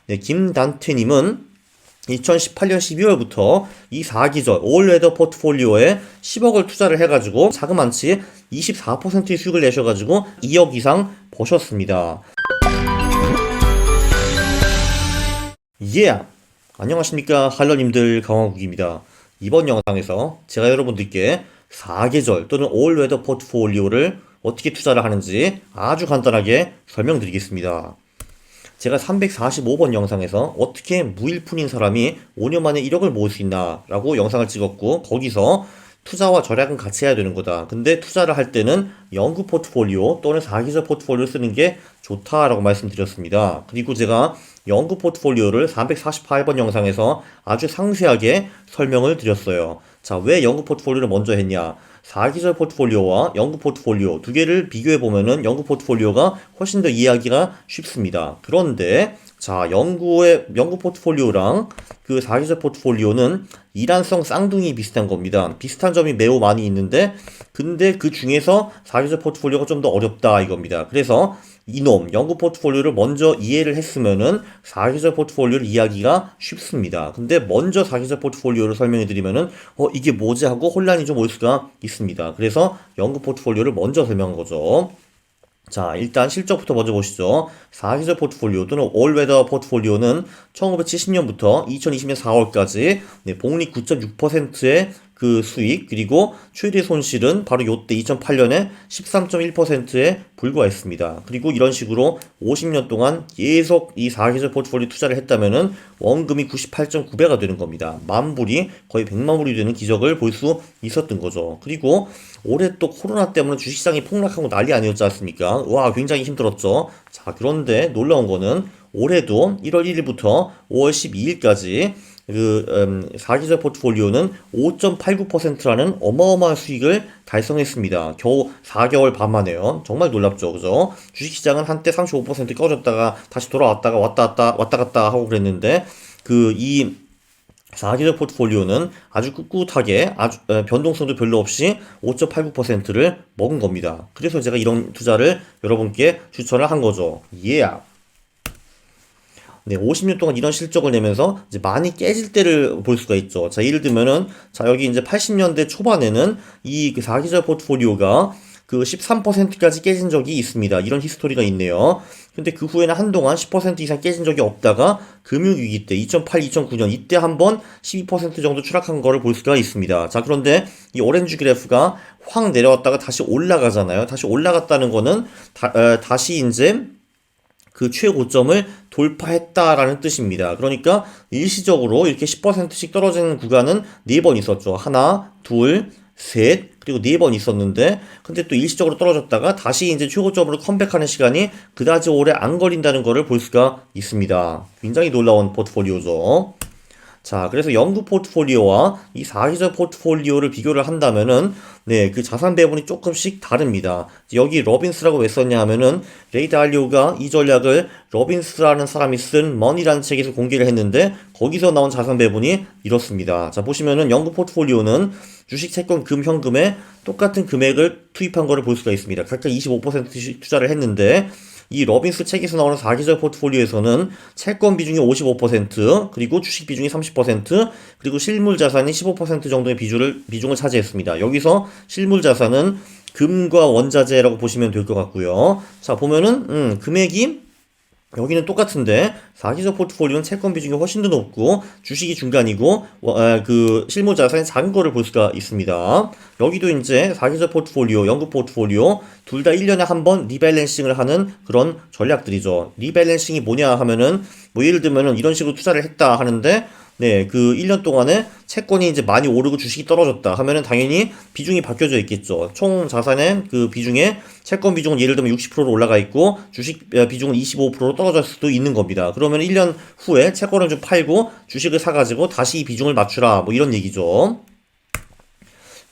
네, 김단태님은 2018년 12월부터 이 4기절 올웨더 포트폴리오에 10억을 투자를 해가지고 자그만치 24%의 수익을 내셔가지고 2억 이상 버셨습니다. 예! 안녕하십니까 할러님들, 강화국입니다. 이번 영상에서 제가 여러분들께 4계절 또는 올웨더 포트폴리오를 어떻게 투자를 하는지 아주 간단하게 설명드리겠습니다. 제가 345번 영상에서 어떻게 무일푼인 사람이 5년 만에 1억을 모을 수 있나 라고 영상을 찍었고, 거기서 투자와 절약은 같이 해야 되는 거다. 근데 투자를 할 때는 영구 포트폴리오 또는 4계절 포트폴리오 쓰는 게 좋다라고 말씀드렸습니다. 그리고 제가 영구 포트폴리오를 348번 영상에서 아주 상세하게 설명을 드렸어요. 자, 왜 영구 포트폴리오를 먼저 했냐? 4계절 포트폴리오와 영구 포트폴리오 두 개를 비교해 보면은 영구 포트폴리오가 훨씬 더 이해하기가 쉽습니다. 그런데 자, 영구 포트폴리오랑 그 4계절 포트폴리오는 일환성 쌍둥이 비슷한 겁니다. 비슷한 점이 매우 많이 있는데, 근데 그 중에서 4계절 포트폴리오가 좀 더 어렵다 이겁니다. 그래서 이놈 영구 포트폴리오를 먼저 이해를 했으면은 4계절 포트폴리오를 이해하기가 쉽습니다. 근데 먼저 4계절 포트폴리오를 설명해 드리면은 이게 뭐지 하고 혼란이 좀 올 수가 있습니다. 그래서 영구 포트폴리오를 먼저 설명한 거죠. 자, 일단 실적부터 먼저 보시죠. 4계절 포트폴리오 또는 올웨더 포트폴리오는 1970년부터 2020년 4월까지 복리 9.6%의 그 수익, 그리고 최대 손실은 바로 요때 2008년에 13.1%에 불과했습니다. 그리고 이런 식으로 50년 동안 계속 이 4계절 포트폴리오 투자를 했다면은 원금이 98.9배가 되는 겁니다. 만불이 거의 100만 불이 되는 기적을 볼 수 있었던 거죠. 그리고 올해 또 코로나 때문에 주식시장이 폭락하고 난리 아니었지 않습니까? 와, 굉장히 힘들었죠. 자, 그런데 놀라운 거는 올해도 1월 1일부터 5월 12일까지 4계절 포트폴리오는 5.89%라는 어마어마한 수익을 달성했습니다. 겨우 4개월 반 만에요. 정말 놀랍죠, 그죠? 주식시장은 한때 35% 꺼졌다가 다시 돌아왔다가 왔다 갔다 하고 그랬는데, 이 4계절 포트폴리오는 아주 꿋꿋하게 변동성도 별로 없이 5.89%를 먹은 겁니다. 그래서 제가 이런 투자를 여러분께 추천을 한 거죠. 네, 50년 동안 이런 실적을 내면서 이제 많이 깨질 때를 볼 수가 있죠. 자, 예를 들면은, 자, 여기 이제 80년대 초반에는 이 4계절 포트폴리오가 13%까지 깨진 적이 있습니다. 이런 히스토리가 있네요. 근데 그 후에는 한동안 10% 이상 깨진 적이 없다가 금융위기 때 2008, 2009년 이때 한번 12% 정도 추락한 거를 볼 수가 있습니다. 자, 그런데 이 오렌지 그래프가 확 내려왔다가 다시 올라가잖아요. 다시 올라갔다는 거는 다시 이제 그 최고점을 돌파했다라는 뜻입니다. 그러니까 일시적으로 이렇게 10%씩 떨어지는 구간은 4번 있었죠. 하나, 둘, 셋, 그리고 4번 있었는데, 근데 또 일시적으로 떨어졌다가 다시 이제 최고점으로 컴백하는 시간이 그다지 오래 안 걸린다는 것을 볼 수가 있습니다. 굉장히 놀라운 포트폴리오죠. 자, 그래서 영구 포트폴리오와 이 4계절 포트폴리오를 비교를 한다면은, 네, 그 자산 배분이 조금씩 다릅니다. 여기 러빈스라고 왜 썼냐 하면은, 레이 달리오가 이 전략을 러빈스라는 사람이 쓴 머니라는 책에서 공개를 했는데, 거기서 나온 자산 배분이 이렇습니다. 자, 보시면은 영구 포트폴리오는 주식, 채권, 금, 현금에 똑같은 금액을 투입한 거를 볼 수가 있습니다. 각각 25%씩 투자를 했는데, 이 러빈스 책에서 나오는 4계절 포트폴리오에서는 채권 비중이 55%, 그리고 주식 비중이 30%, 그리고 실물 자산이 15% 정도의 비중을 차지했습니다. 여기서 실물 자산은 금과 원자재라고 보시면 될 것 같고요. 자, 보면은 금액이 여기는 똑같은데 4계절 포트폴리오는 채권 비중이 훨씬 더 높고 주식이 중간이고 그 실물 자산이 작은 거를 볼 수가 있습니다. 여기도 이제 4계절 포트폴리오, 영구 포트폴리오 둘 다 1년에 한 번 리밸런싱을 하는 그런 전략들이죠. 리밸런싱이 뭐냐 하면은 뭐 예를 들면은 이런 식으로 투자를 했다 하는데, 네, 1년 동안에 채권이 이제 많이 오르고 주식이 떨어졌다 하면은 당연히 비중이 바뀌어져 있겠죠. 총 자산의 그 비중에 채권 비중은 예를 들면 60%로 올라가 있고 주식 비중은 25%로 떨어질 수도 있는 겁니다. 그러면 1년 후에 채권을 좀 팔고 주식을 사가지고 다시 이 비중을 맞추라, 뭐 이런 얘기죠.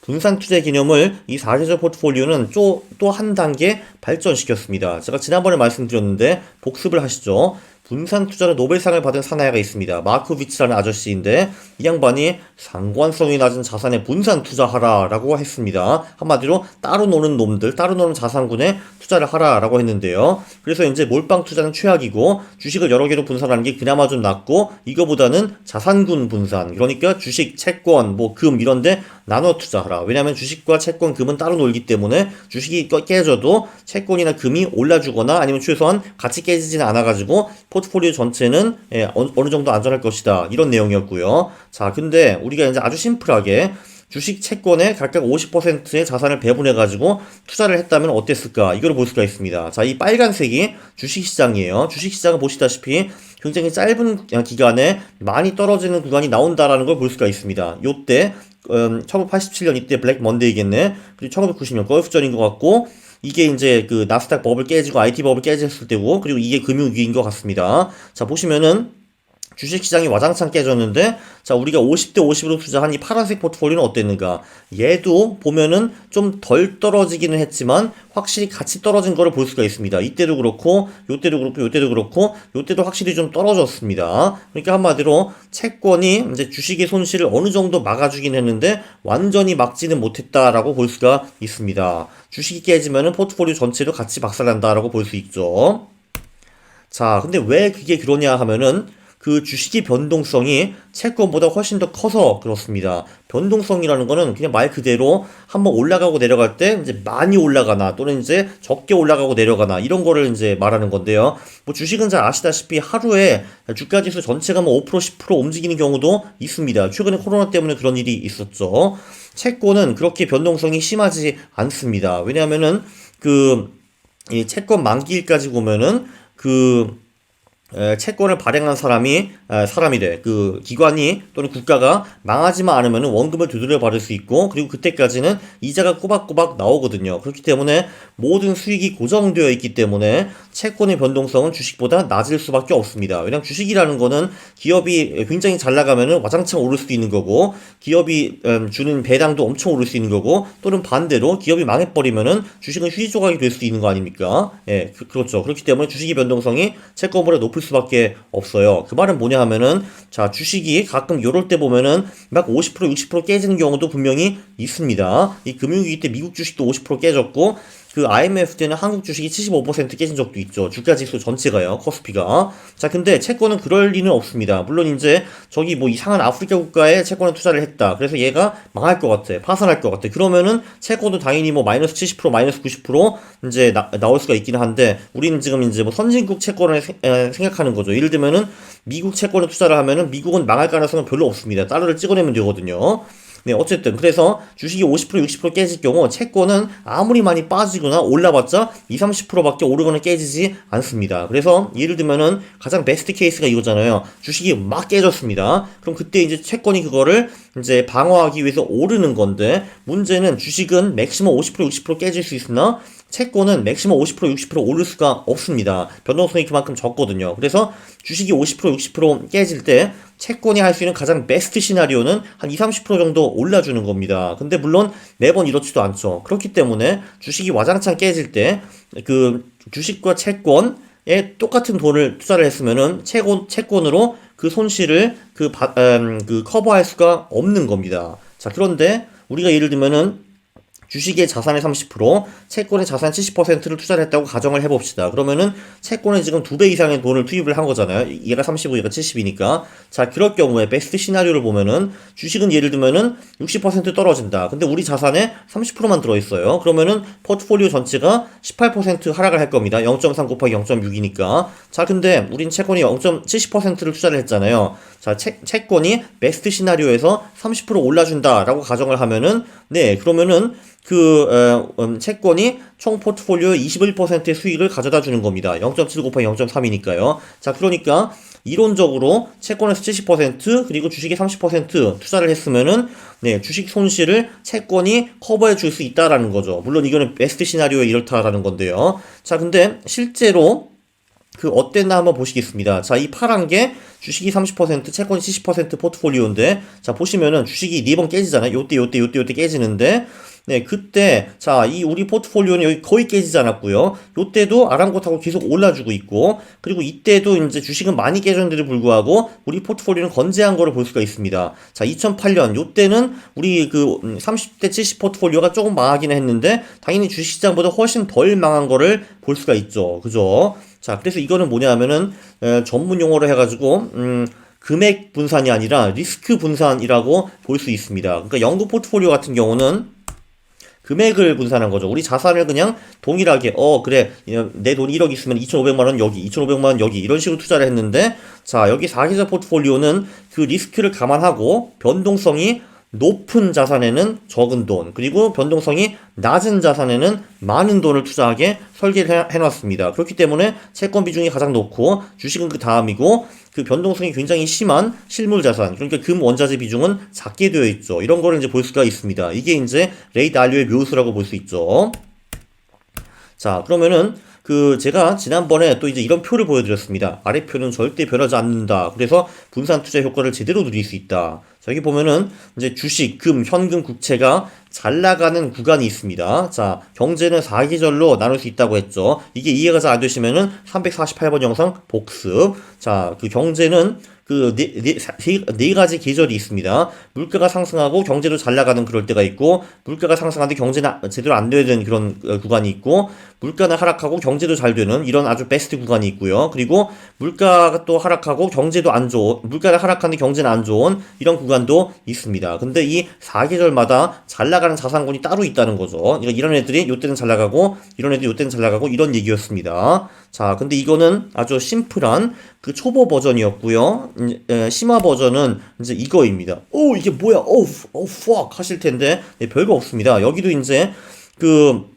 분산 투자 개념을 이 4계절 포트폴리오는 또 한 단계 발전시켰습니다. 제가 지난번에 말씀드렸는데 복습을 하시죠. 분산 투자로 노벨상을 받은 사나이가 있습니다. 마코비치라는 아저씨인데 이 양반이 상관성이 낮은 자산에 분산 투자하라라고 했습니다. 한마디로 따로 노는 놈들, 따로 노는 자산군에 투자를 하라라고 했는데요. 그래서 이제 몰빵 투자는 최악이고 주식을 여러 개로 분산하는 게 그나마 좀 낫고 이거보다는 자산군 분산, 그러니까 주식, 채권, 뭐 금 이런데 나눠 투자하라. 왜냐하면 주식과 채권, 금은 따로 놀기 때문에 주식이 깨져도 채권이나 금이 올라주거나 아니면 최소한 같이 깨지지는 않아가지고 포트폴리오 전체는 어느 정도 안전할 것이다. 이런 내용이었고요. 자, 근데 우리가 이제 아주 심플하게 주식 채권에 각각 50%의 자산을 배분해가지고 투자를 했다면 어땠을까? 이걸 볼 수가 있습니다. 자, 이 빨간색이 주식시장이에요. 주식시장은 보시다시피 굉장히 짧은 기간에 많이 떨어지는 구간이 나온다라는 걸 볼 수가 있습니다. 요때 1987년 이때 블랙 먼데이겠네. 그리고 1990년 걸프전인 것 같고 이게 이제 그 나스닥 버블 깨지고 IT 버블 깨졌을 때고 그리고 이게 금융위기인 것 같습니다. 자, 보시면은 주식시장이 와장창 깨졌는데 자, 우리가 50대 50으로 투자한 이 파란색 포트폴리오는 어땠는가? 얘도 보면은 좀 덜 떨어지기는 했지만 확실히 같이 떨어진 거를 볼 수가 있습니다. 이때도 그렇고 요때도 그렇고 요때도 그렇고 요때도 확실히 좀 떨어졌습니다. 그러니까 한마디로 채권이 이제 주식의 손실을 어느 정도 막아주긴 했는데 완전히 막지는 못했다라고 볼 수가 있습니다. 주식이 깨지면은 포트폴리오 전체도 같이 박살난다라고 볼 수 있죠. 자, 근데 왜 그게 그러냐 하면은 그 주식의 변동성이 채권보다 훨씬 더 커서 그렇습니다. 변동성이라는 거는 그냥 말 그대로 한번 올라가고 내려갈 때 이제 많이 올라가나 또는 이제 적게 올라가고 내려가나 이런 거를 이제 말하는 건데요. 뭐 주식은 잘 아시다시피 하루에 주가 지수 전체가 뭐 5% 10% 움직이는 경우도 있습니다. 최근에 코로나 때문에 그런 일이 있었죠. 채권은 그렇게 변동성이 심하지 않습니다. 왜냐하면은 이 채권 만기일까지 보면은 채권을 발행한 사람이래. 그 기관이 또는 국가가 망하지만 않으면 원금을 되돌려 받을 수 있고, 그리고 그때까지는 이자가 꼬박꼬박 나오거든요. 그렇기 때문에 모든 수익이 고정되어 있기 때문에 채권의 변동성은 주식보다 낮을 수밖에 없습니다. 왜냐하면 주식이라는 거는 기업이 굉장히 잘 나가면은 와장창 오를 수도 있는 거고, 기업이 주는 배당도 엄청 오를 수 있는 거고, 또는 반대로 기업이 망해버리면은 주식은 휴지 조각이 될 수도 있는 거 아닙니까? 예, 그렇죠. 그렇기 때문에 주식의 변동성이 채권보다 높을 수밖에 없어요. 그 말은 뭐냐 하면은 자, 주식이 가끔 요럴 때 보면은 막 50% 60% 깨지는 경우도 분명히 있습니다. 이 금융위기 때 미국 주식도 50% 깨졌고 그 IMF 때는 한국 주식이 75% 깨진 적도 있죠. 주가지수 전체가요. 코스피가. 자, 근데 채권은 그럴 리는 없습니다. 물론 이제 저기 뭐 이상한 아프리카 국가에 채권에 투자를 했다. 그래서 얘가 망할 것 같아. 파산할 것 같아. 그러면은 채권도 당연히 뭐 마이너스 70% 마이너스 90% 이제 나올 수가 있긴 한데 우리는 지금 이제 뭐 선진국 채권을 생각하는 거죠. 예를 들면은 미국 채권에 투자를 하면은 미국은 망할 가능성은 별로 없습니다. 달러를 찍어내면 되거든요. 네, 어쨌든 그래서 주식이 50% 60% 깨질 경우 채권은 아무리 많이 빠지거나 올라봤자 20, 30%밖에 오르거나 깨지지 않습니다. 그래서 예를 들면은 가장 베스트 케이스가 이거잖아요. 주식이 막 깨졌습니다. 그럼 그때 이제 채권이 그거를 이제 방어하기 위해서 오르는 건데 문제는 주식은 맥시멈 50% 60% 깨질 수 있으나 채권은 맥시멈 50% 60% 오를 수가 없습니다. 변동성이 그만큼 적거든요. 그래서 주식이 50% 60% 깨질 때 채권이 할 수 있는 가장 베스트 시나리오는 한 20, 30% 정도 올라주는 겁니다. 근데 물론 매번 이렇지도 않죠. 그렇기 때문에 주식이 와장창 깨질 때 그 주식과 채권에 똑같은 돈을 투자를 했으면은 채권으로 그 손실을 커버할 수가 없는 겁니다. 자, 그런데 우리가 예를 들면은 주식의 자산의 30%, 채권의 자산 70%를 투자를 했다고 가정을 해봅시다. 그러면은 채권에 지금 2배 이상의 돈을 투입을 한 거잖아요. 얘가 30이고 얘가 70이니까. 자, 그럴 경우에 베스트 시나리오를 보면은 주식은 예를 들면은 60% 떨어진다. 근데 우리 자산에 30%만 들어있어요. 그러면은 포트폴리오 전체가 18% 하락을 할 겁니다. 0.3 곱하기 0.6이니까. 자, 근데 우린 채권이 0.70%를 투자를 했잖아요. 자, 채권이 베스트 시나리오에서 30% 올라준다라고 가정을 하면은 네, 그러면은 채권이 총 포트폴리오의 21%의 수익을 가져다 주는 겁니다. 0.7 곱하기 0.3이니까요. 자, 그러니까 이론적으로 채권에서 70% 그리고 주식에 30% 투자를 했으면은 네, 주식 손실을 채권이 커버해 줄 수 있다라는 거죠. 물론 이거는 베스트 시나리오에 이렇다라는 건데요. 자, 근데 실제로 어땠나 한번 보시겠습니다. 자, 이 파란 게 주식이 30%, 채권이 70% 포트폴리오인데, 자, 보시면은 주식이 4번 깨지잖아요. 요때 깨지는데, 네, 그때, 자, 이 우리 포트폴리오는 여기 거의 깨지지 않았고요. 요때도 아랑곳하고 계속 올라주고 있고, 그리고 이때도 이제 주식은 많이 깨졌는데도 불구하고, 우리 포트폴리오는 건재한 거를 볼 수가 있습니다. 자, 2008년, 요때는 우리 그 30대 70 포트폴리오가 조금 망하기는 했는데, 당연히 주식시장보다 훨씬 덜 망한 거를 볼 수가 있죠. 그죠? 자, 그래서 이거는 뭐냐 하면은, 전문 용어로 해가지고, 금액 분산이 아니라 리스크 분산이라고 볼 수 있습니다. 그러니까 연구 포트폴리오 같은 경우는 금액을 분산한 거죠. 우리 자산을 그냥 동일하게, 그래, 내 돈 1억 있으면 2,500만 원 여기, 2,500만 원 여기, 이런 식으로 투자를 했는데, 자, 여기 사계절 포트폴리오는 그 리스크를 감안하고 변동성이 높은 자산에는 적은 돈, 그리고 변동성이 낮은 자산에는 많은 돈을 투자하게 설계를 해놨습니다. 그렇기 때문에 채권 비중이 가장 높고, 주식은 그 다음이고, 그 변동성이 굉장히 심한 실물 자산, 그러니까 금 원자재 비중은 작게 되어 있죠. 이런 거를 이제 볼 수가 있습니다. 이게 이제 레이 달리오의 묘수라고 볼 수 있죠. 자, 그러면은 제가 지난번에 또 이제 이런 표를 보여드렸습니다. 아래 표는 절대 변하지 않는다. 그래서 분산 투자 효과를 제대로 누릴 수 있다. 자, 여기 보면은 이제 주식, 금, 현금, 국채가 잘 나가는 구간이 있습니다. 자, 경제는 4계절로 나눌 수 있다고 했죠. 이게 이해가 잘 안 되시면은 348번 영상 복습. 자, 그 경제는 네 가지 계절이 있습니다. 물가가 상승하고 경제도 잘 나가는 그럴 때가 있고, 물가가 상승하는데 경제는 제대로 안 되는 그런 구간이 있고, 물가는 하락하고 경제도 잘 되는 이런 아주 베스트 구간이 있고요. 그리고 물가가 또 하락하고 경제도 안 좋은, 물가가 하락하는데 경제는 안 좋은 이런 구간도 있습니다. 근데 이 4계절마다 잘 나가는 자산군이 따로 있다는 거죠. 그러니까 이런 애들이 요때는 잘 나가고, 이런 애들이 요때는 잘 나가고, 이런 얘기였습니다. 자, 근데 이거는 아주 심플한 그 초보 버전이었고요. 심화 버전은 이제 이거입니다. 이게 뭐야? fuck 하실 텐데, 네, 별거 없습니다. 여기도 이제 그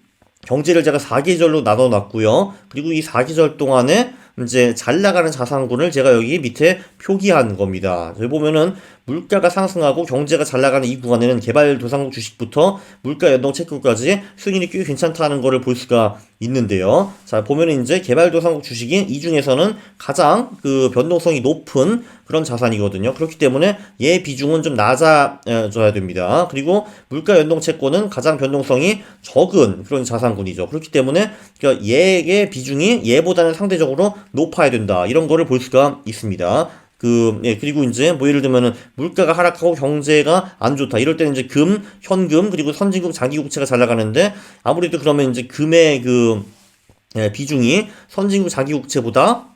경제를 제가 4계절로 나눠 놨고요. 그리고 이 4계절 동안에 이제 잘 나가는 자산군을 제가 여기 밑에 표기한 겁니다. 여기 보면은 물가가 상승하고 경제가 잘 나가는 이 구간에는 개발도상국 주식부터 물가 연동 채권까지 수익률이 꽤 괜찮다는 거를 볼 수가 있는데요. 자, 보면은 이제 개발도상국 주식인 이 중에서는 가장 그 변동성이 높은 그런 자산이거든요. 그렇기 때문에 얘 비중은 좀 낮아져야 됩니다. 그리고 물가 연동 채권은 가장 변동성이 적은 그런 자산군이죠. 그렇기 때문에 그러니까 얘의 비중이 얘보다는 상대적으로 높아야 된다. 이런 거를 볼 수가 있습니다. 그리고 이제 뭐 예를 들면은 물가가 하락하고 경제가 안 좋다. 이럴 때는 이제 금, 현금, 그리고 선진국 장기국채가 잘 나가는데, 아무래도 그러면 이제 금의 비중이 선진국 장기국채보다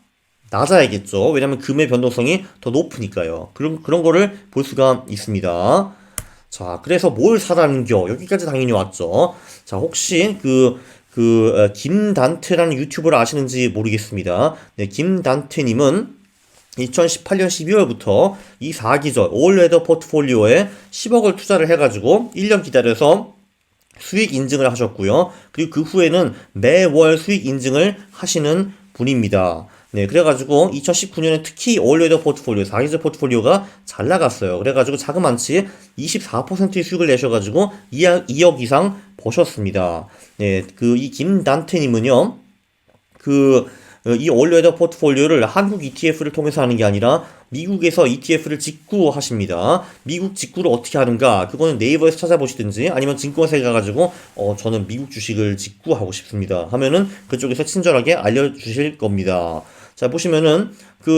낮아야겠죠. 왜냐면 금의 변동성이 더 높으니까요. 그런 거를 볼 수가 있습니다. 자, 그래서 뭘 사라는겨? 여기까지 당연히 왔죠. 자, 혹시 김단태라는 유튜버를 아시는지 모르겠습니다. 네, 김단태님은 2018년 12월부터 이 4기절 올웨더 포트폴리오에 10억을 투자를 해가지고 1년 기다려서 수익 인증을 하셨고요. 그리고 그 후에는 매월 수익 인증을 하시는 분입니다. 네, 그래가지고 2019년에 특히 올웨더 포트폴리오, 4기절 포트폴리오가 잘 나갔어요. 그래가지고 자그만치 24%의 수익을 내셔가지고 2억 이상 버셨습니다. 네, 이 김단태님은요, 이 올웨더 포트폴리오를 한국 ETF를 통해서 하는 게 아니라 미국에서 ETF를 직구하십니다. 미국 직구를 어떻게 하는가? 그거는 네이버에서 찾아보시든지 아니면 증권사에 가가지고 저는 미국 주식을 직구하고 싶습니다. 그쪽에서 친절하게 알려주실 겁니다. 자, 보시면은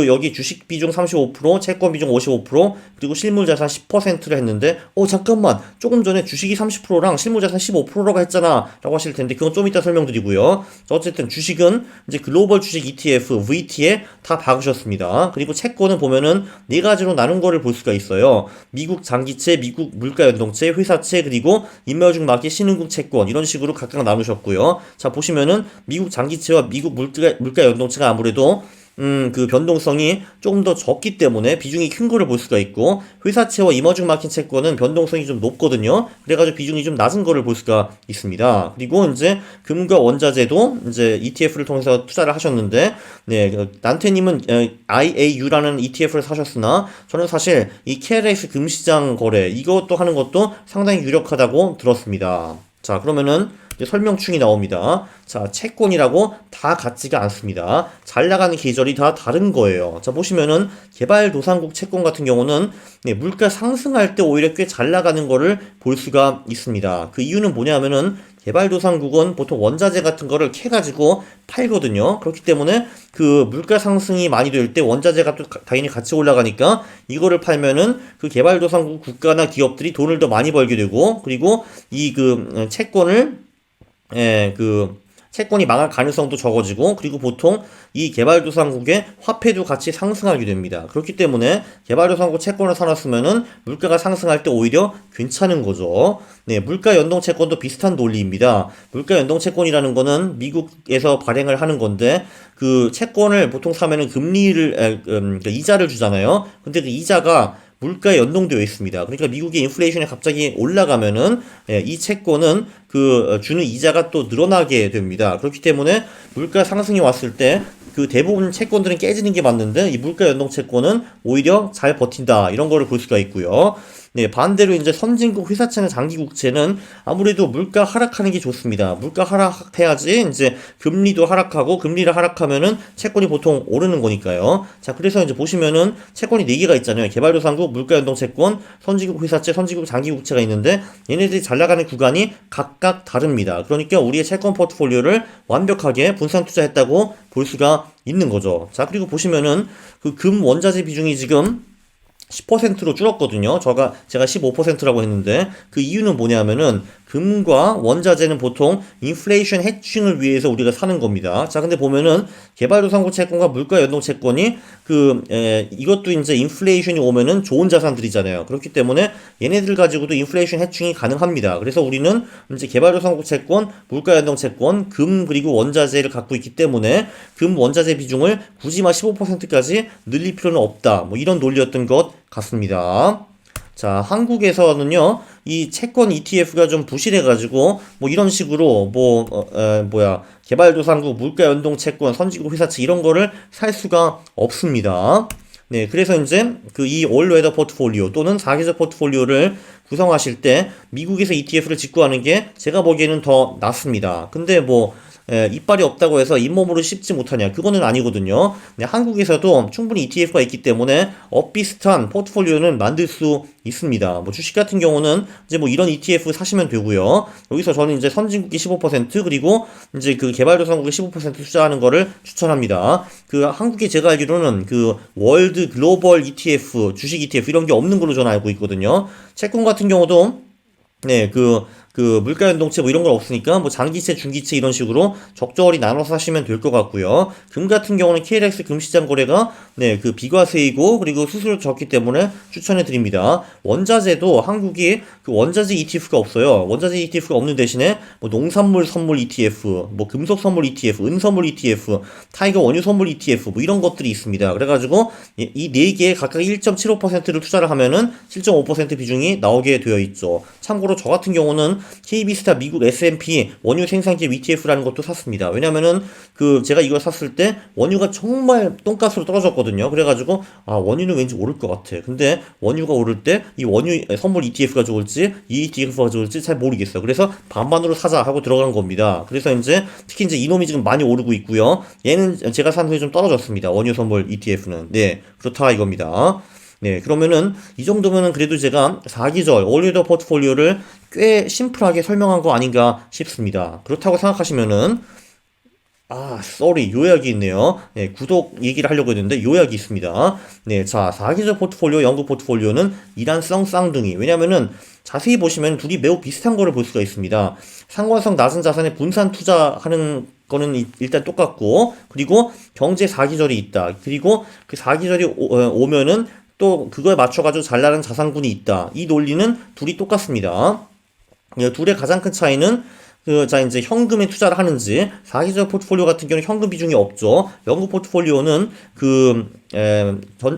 여기 주식 비중 35%, 채권 비중 55%, 그리고 실물 자산 10%를 했는데, 잠깐만. 조금 전에 주식이 30%랑 실물 자산 15%라고 했잖아. 라고 하실 텐데, 그건 좀 이따 설명드리고요. 어쨌든 주식은 이제 글로벌 주식 ETF, VT에 다 박으셨습니다. 그리고 채권은 보면은 네 가지로 나눈 거를 볼 수가 있어요. 미국 장기채, 미국 물가 연동채, 회사채, 그리고 인머징 마켓 신흥국 채권, 이런 식으로 각각 나누셨고요. 자, 보시면은 미국 장기채와 미국 물가 연동채가 아무래도 그 변동성이 조금 더 적기 때문에 비중이 큰 거를 볼 수가 있고, 회사채와 이머징 마켓 채권은 변동성이 좀 높거든요. 그래가지고 비중이 좀 낮은 거를 볼 수가 있습니다. 그리고 이제 금과 원자재도 이제 ETF를 통해서 투자를 하셨는데, 네, 난태님은 IAU라는 ETF를 사셨으나, 저는 사실 이 KLX 금시장 거래 이것도 하는 것도 상당히 유력하다고 들었습니다. 자, 그러면은 설명충이 나옵니다. 자, 채권이라고 다 같지가 않습니다. 잘 나가는 계절이 다 다른 거예요. 자, 보시면은 개발도상국 채권 같은 경우는 물가 상승할 때 오히려 꽤 잘 나가는 거를 볼 수가 있습니다. 그 이유는 뭐냐면은 개발도상국은 보통 원자재 같은 거를 캐가지고 팔거든요. 그렇기 때문에 그 물가 상승이 많이 될 때 원자재가 또 당연히 같이 올라가니까 이거를 팔면은 그 개발도상국 국가나 기업들이 돈을 더 많이 벌게 되고, 그리고 이 그 채권을 채권이 망할 가능성도 적어지고, 그리고 보통 이 개발도상국의 화폐도 같이 상승하게 됩니다. 그렇기 때문에 개발도상국 채권을 사놨으면은 물가가 상승할 때 오히려 괜찮은 거죠. 네, 물가 연동 채권도 비슷한 논리입니다. 물가 연동 채권이라는 거는 미국에서 발행을 하는 건데, 그 채권을 보통 사면은 그러니까 이자를 주잖아요. 근데 그 이자가 물가에 연동되어 있습니다. 그러니까 미국의 인플레이션이 갑자기 올라가면은 이 채권은 그 주는 이자가 또 늘어나게 됩니다. 그렇기 때문에 물가 상승이 왔을 때 그 대부분 채권들은 깨지는 게 맞는데 이 물가 연동 채권은 오히려 잘 버틴다, 이런 거를 볼 수가 있고요. 네, 반대로 이제 선진국 회사채나 장기 국채는 아무래도 물가 하락하는 게 좋습니다. 물가 하락해야지 이제 금리도 하락하고, 금리를 하락하면은 채권이 보통 오르는 거니까요. 자, 그래서 이제 보시면은 채권이 4개가 있잖아요. 개발도상국, 물가연동 채권, 선진국 회사채, 선진국 장기 국채가 있는데 얘네들이 잘 나가는 구간이 각각 다릅니다. 그러니까 우리의 채권 포트폴리오를 완벽하게 분산 투자했다고 볼 수가 있는 거죠. 자, 그리고 보시면은 그 금 원자재 비중이 지금 10%로 줄었거든요. 제가 15%라고 했는데 그 이유는 뭐냐면은 금과 원자재는 보통 인플레이션 해칭을 위해서 우리가 사는 겁니다. 자, 근데 보면은 개발도상국 채권과 물가 연동 채권이 이것도 이제 인플레이션이 오면은 좋은 자산들이잖아요. 그렇기 때문에 얘네들 가지고도 인플레이션 해칭이 가능합니다. 그래서 우리는 이제 개발도상국 채권, 물가 연동 채권, 금 그리고 원자재를 갖고 있기 때문에 금 원자재 비중을 굳이 막 15%까지 늘릴 필요는 없다. 뭐 이런 논리였던 것 같습니다. 자, 한국에서는요, 이 채권 ETF가 좀 부실해가지고, 뭐 이런 식으로, 개발도상국, 물가연동 채권, 선진국 회사채 이런 거를 살 수가 없습니다. 네, 그래서 이제 이 올웨더 포트폴리오 또는 사계절 포트폴리오를 구성하실 때 미국에서 ETF를 직구하는 게 제가 보기에는 더 낫습니다. 근데 이빨이 없다고 해서 잇몸으로 씹지 못하냐, 그거는 아니거든요. 네, 한국에서도 충분히 ETF가 있기 때문에 비슷한 포트폴리오는 만들 수 있습니다. 주식 같은 경우는 이제 이런 ETF 사시면 되고요. 여기서 저는 이제 선진국이 15% 그리고 이제 그 개발도상국이 15% 투자하는 거를 추천합니다. 그 한국에 제가 알기로는 그 월드 글로벌 ETF, 주식 ETF 이런 게 없는 걸로 저는 알고 있거든요. 채권 같은 경우도 네, 물가 연동채 이런 건 없으니까 장기채, 중기채 이런 식으로 적절히 나눠서 하시면 될 것 같고요. 금 같은 경우는 KLX 금시장 거래가 그 비과세이고 그리고 수수료 적기 때문에 추천해 드립니다. 원자재도 한국이 그 원자재 ETF가 없어요. 원자재 ETF가 없는 대신에 농산물 선물 ETF, 금속 선물 ETF, 은선물 ETF, 타이거 원유 선물 ETF 이런 것들이 있습니다. 그래가지고 이 4개에 각각 1.75%를 투자를 하면은 7.5% 비중이 나오게 되어 있죠. 참고로 저 같은 경우는 KB스타 미국 S&P 원유 생산기업 ETF라는 것도 샀습니다. 왜냐면은 제가 이걸 샀을 때 원유가 정말 똥가스로 떨어졌거든요. 그래가지고 원유는 왠지 오를 것 같아. 근데 원유가 오를 때 이 원유 선물 ETF가 좋을지 이 ETF가 좋을지 잘 모르겠어요. 그래서 반반으로 사자 하고 들어간 겁니다. 그래서 특히 이놈이 지금 많이 오르고 있고요. 얘는 제가 산 후에 좀 떨어졌습니다. 원유 선물 ETF는. 네, 그렇다 이겁니다. 네, 그러면은 이 정도면은 그래도 제가 4계절 올웨더 포트폴리오를 꽤 심플하게 설명한 거 아닌가 싶습니다. 그렇다고 생각하시면은 요약이 있네요. 네, 구독 얘기를 하려고 했는데 요약이 있습니다. 네, 자, 4계절 포트폴리오, 연구 포트폴리오는 이란성 쌍둥이. 왜냐면은 자세히 보시면 둘이 매우 비슷한 거를 볼 수가 있습니다. 상관성 낮은 자산에 분산 투자하는 거는 일단 똑같고, 그리고 경제 4계절이 있다. 그리고 그 4계절이 오면은 또 그거에 맞춰가지고 잘 나가는 자산군이 있다. 이 논리는 둘이 똑같습니다. 둘의 가장 큰 차이는 이제 현금에 투자를 하는지, 4계절 포트폴리오 같은 경우는 현금 비중이 없죠. 연구 포트폴리오는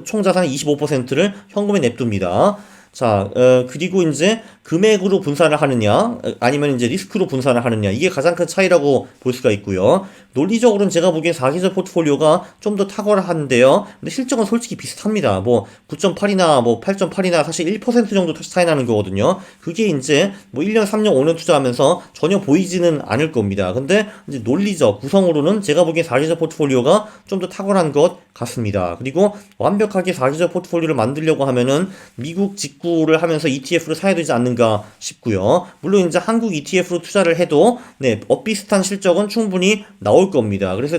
총 자산의 25%를 현금에 냅둡니다. 자, 그리고 이제 금액으로 분산을 하느냐, 아니면 이제 리스크로 분산을 하느냐, 이게 가장 큰 차이라고 볼 수가 있고요. 논리적으로는 제가 보기엔 4계절 포트폴리오가 좀 더 탁월한데요. 근데 실적은 솔직히 비슷합니다. 뭐 9.8이나 뭐 8.8이나 사실 1% 정도 차이 나는 거거든요. 그게 이제 뭐 1년, 3년, 5년 투자하면서 전혀 보이지는 않을 겁니다. 근데 이제 논리적 구성으로는 제가 보기엔 4계절 포트폴리오가 좀 더 탁월한 것 같습니다. 그리고 완벽하게 4계절 포트폴리오를 만들려고 하면은 미국 직구를 하면서 ETF를 사야 되지 않는가 싶고요. 물론 이제 한국 ETF로 투자를 해도 네, 비슷한 실적은 충분히 나올 겁니다. 그래서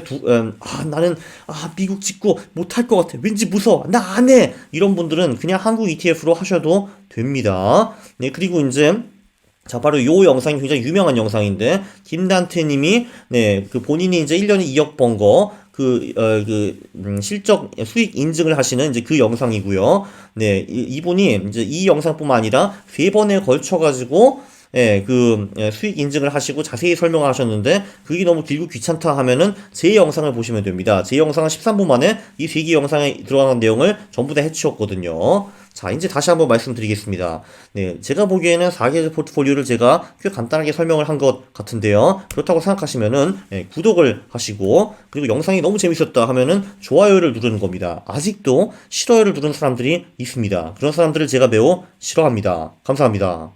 나는 미국 직구 못할 것 같아. 왠지 무서워. 나 안 해. 이런 분들은 그냥 한국 ETF로 하셔도 됩니다. 네, 그리고 이제 자, 바로 요 영상이 굉장히 유명한 영상인데, 김단태님이, 네, 그 본인이 이제 1년에 2억 번 거, 실적, 수익 인증을 하시는 이제 그 영상이고요. 네, 이분이 이제 이 영상뿐만 아니라 3번에 걸쳐가지고, 수익 인증을 하시고 자세히 설명을 하셨는데, 그게 너무 길고 귀찮다 하면은 제 영상을 보시면 됩니다. 제 영상은 13분 만에 이 3개 영상에 들어가는 내용을 전부 다 해치웠거든요. 자, 이제 다시 한번 말씀드리겠습니다. 네, 제가 보기에는 4계절 포트폴리오를 제가 꽤 간단하게 설명을 한 것 같은데요. 그렇다고 생각하시면은 구독을 하시고, 그리고 영상이 너무 재밌었다 하면은 좋아요를 누르는 겁니다. 아직도 싫어요를 누르는 사람들이 있습니다. 그런 사람들을 제가 매우 싫어합니다. 감사합니다.